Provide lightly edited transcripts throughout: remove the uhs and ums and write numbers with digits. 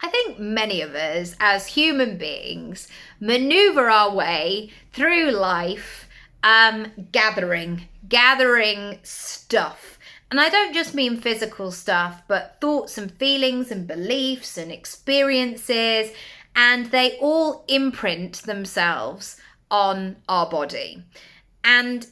I think many of us as human beings maneuver our way through life gathering stuff. And I don't just mean physical stuff, but thoughts and feelings and beliefs and experiences, and they all imprint themselves on our body. And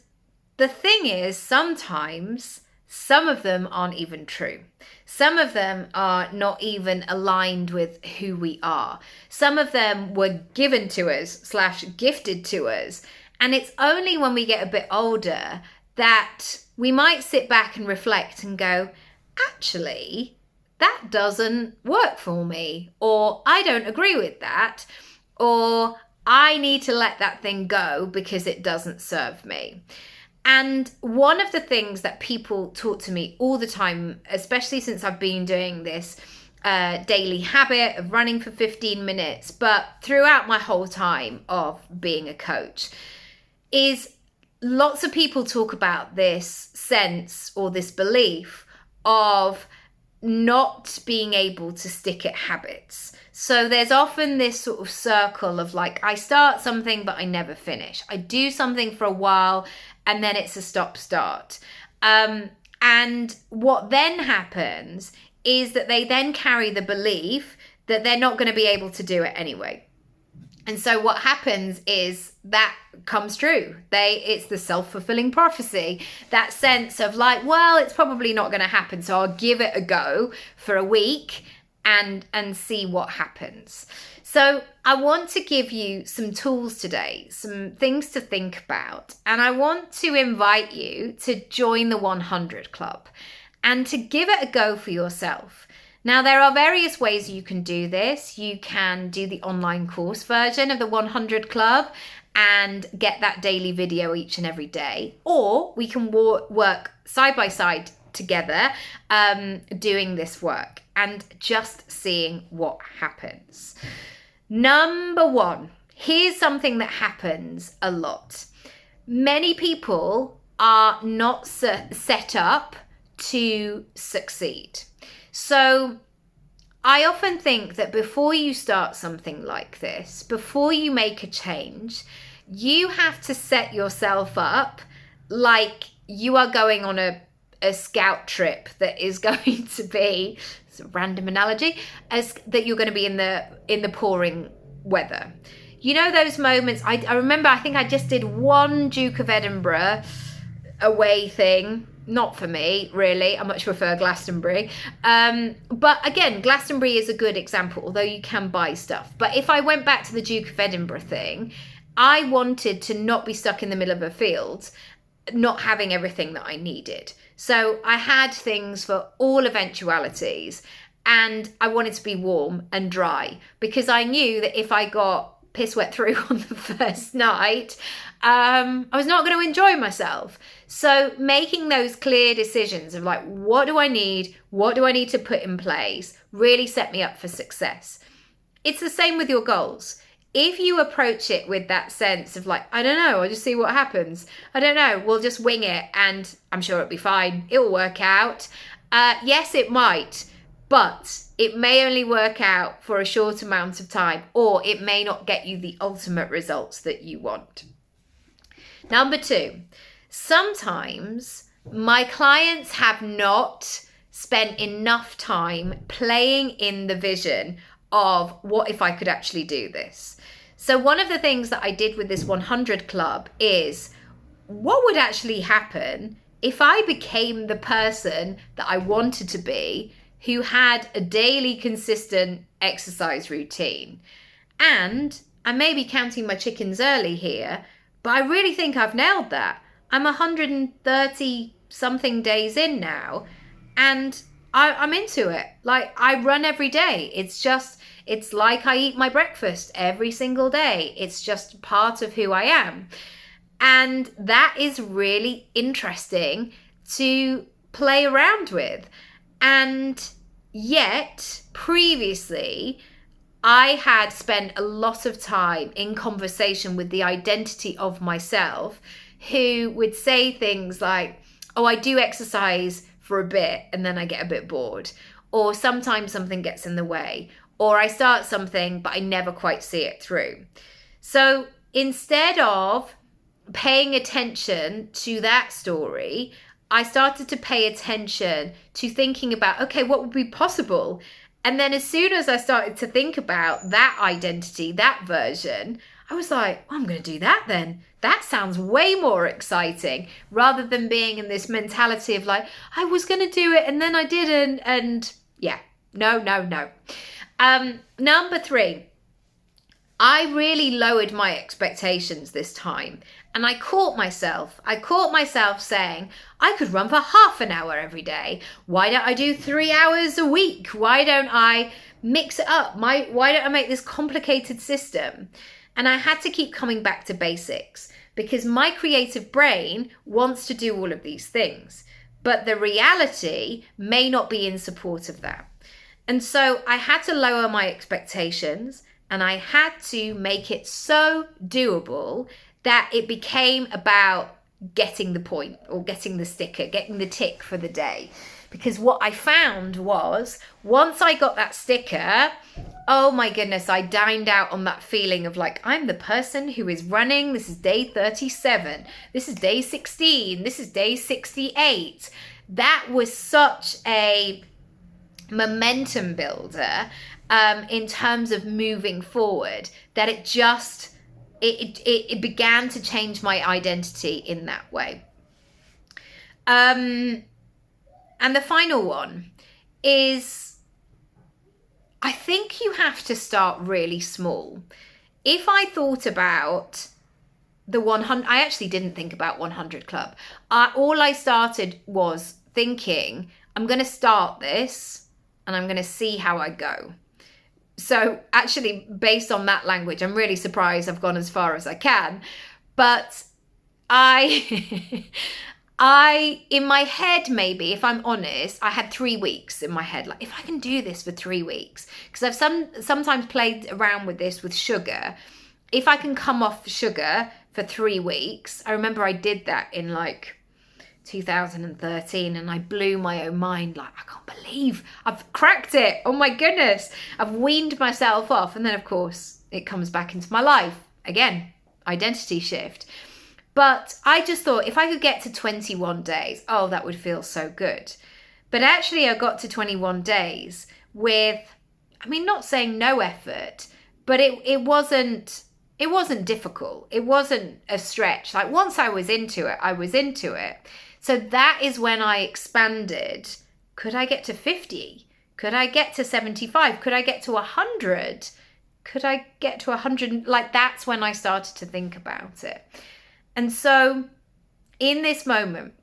the thing is, sometimes some of them aren't even true. Some of them are not even aligned with who we are. Some of them were given to us / gifted to us. And it's only when we get a bit older that we might sit back and reflect and go, actually, that doesn't work for me, or I don't agree with that, or I need to let that thing go because it doesn't serve me. And one of the things that people talk to me all the time, especially since I've been doing this daily habit of running for 15 minutes, but throughout my whole time of being a coach, is lots of people talk about this sense or this belief of not being able to stick at habits. So there's often this sort of circle of like, I start something, but I never finish. I do something for a while, and then it's a stop-start. And what then happens is that they then carry the belief that they're not going to be able to do it anyway. And so what happens is that comes true. It's the self-fulfilling prophecy, that sense of like, well, it's probably not going to happen, so I'll give it a go for a week and see what happens. So I want to give you some tools today, some things to think about, and I want to invite you to join the 100 Club and to give it a go for yourself. Now, there are various ways you can do this. You can do the online course version of the 100 Club and get that daily video each and every day. Or we can work side by side together doing this work and just seeing what happens. Number one, here's something that happens a lot. Many people are not set up to succeed. So I often think that before you start something like this, before you make a change, you have to set yourself up like you are going on a scout trip that is going to be, it's a random analogy, as that you're going to be in the pouring weather. You know those moments, I remember, I think I just did one Duke of Edinburgh away thing. Not for me, really. I much prefer Glastonbury. But again, Glastonbury is a good example, although you can buy stuff. But if I went back to the Duke of Edinburgh thing, I wanted to not be stuck in the middle of a field, not having everything that I needed. So I had things for all eventualities, and I wanted to be warm and dry because I knew that if I got piss wet through on the first night, I was not going to enjoy myself. So making those clear decisions of like, what do I need? What do I need to put in place? Really set me up for success. It's the same with your goals. If you approach it with that sense of like, I don't know, I'll just see what happens. I don't know, we'll just wing it and I'm sure it'll be fine. It'll work out. Yes, it might, but it may only work out for a short amount of time, or it may not get you the ultimate results that you want. Number two, sometimes my clients have not spent enough time playing in the vision of what if I could actually do this. So one of the things that I did with this 100 Club is, what would actually happen if I became the person that I wanted to be, who had a daily consistent exercise routine? And I may be counting my chickens early here, but I really think I've nailed that. I'm 130 something days in now, and I'm into it. Like, I run every day. It's like I eat my breakfast every single day. It's just part of who I am. And that is really interesting to play around with. And yet, previously, I had spent a lot of time in conversation with the identity of myself, who would say things like, oh, I do exercise for a bit and then I get a bit bored. or sometimes something gets in the way, or I start something but I never quite see it through. So instead of paying attention to that story, I started to pay attention to thinking about, okay, what would be possible? And then as soon as I started to think about that identity, that version, I was like, oh, I'm going to do that then. That sounds way more exciting, rather than being in this mentality of like, I was going to do it and then I didn't. And yeah, no. Number 3, I really lowered my expectations this time. And I caught myself saying, I could run for half an hour every day. Why don't I do 3 hours a week? Why don't I mix it up? Why don't I make this complicated system? And I had to keep coming back to basics, because my creative brain wants to do all of these things, but the reality may not be in support of that. And so I had to lower my expectations, and I had to make it so doable that it became about getting the point, or getting the sticker, getting the tick for the day. Because what I found was, once I got that sticker, oh my goodness, I dined out on that feeling of like, I'm the person who is running. This is day 37. This is day 16. This is day 68. That was such a momentum builder in terms of moving forward, that it began to change my identity in that way. And the final one is, I think you have to start really small. If I thought about the 100, I actually didn't think about 100 Club. All I started was thinking, I'm going to start this and I'm going to see how I go. So actually, based on that language, I'm really surprised I've gone as far as I can. But in my head, maybe, if I'm honest, I had 3 weeks in my head. Like, if I can do this for 3 weeks, because I've sometimes played around with this with sugar. If I can come off sugar for 3 weeks, I remember I did that in like 2013, and I blew my own mind. Like, I can't believe I've cracked it. Oh my goodness. I've weaned myself off. And then of course it comes back into my life again, identity shift. But I just thought, if I could get to 21 days, oh, that would feel so good. But actually I got to 21 days with, I mean, not saying no effort, but it wasn't difficult. It wasn't a stretch. Like, once I was into it, I was into it. So that is when I expanded. Could I get to 50? Could I get to 75? Could I get to 100? Could I get to 100? Like, that's when I started to think about it. And so in this moment,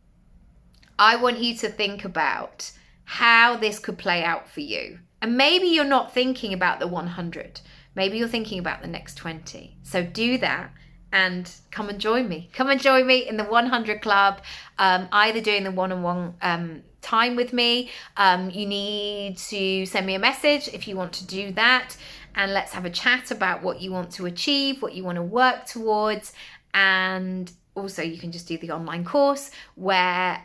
I want you to think about how this could play out for you. And maybe you're not thinking about the 100. Maybe you're thinking about the next 20. So do that and come and join me. Come and join me in the 100 Club, either doing the one-on-one time with me. You need to send me a message if you want to do that. And let's have a chat about what you want to achieve, what you want to work towards. And also you can just do the online course where,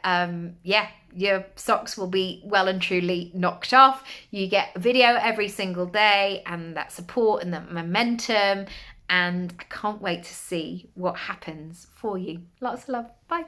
your socks will be well and truly knocked off. You get a video every single day, and that support and that momentum. And I can't wait to see what happens for you. Lots of love. Bye.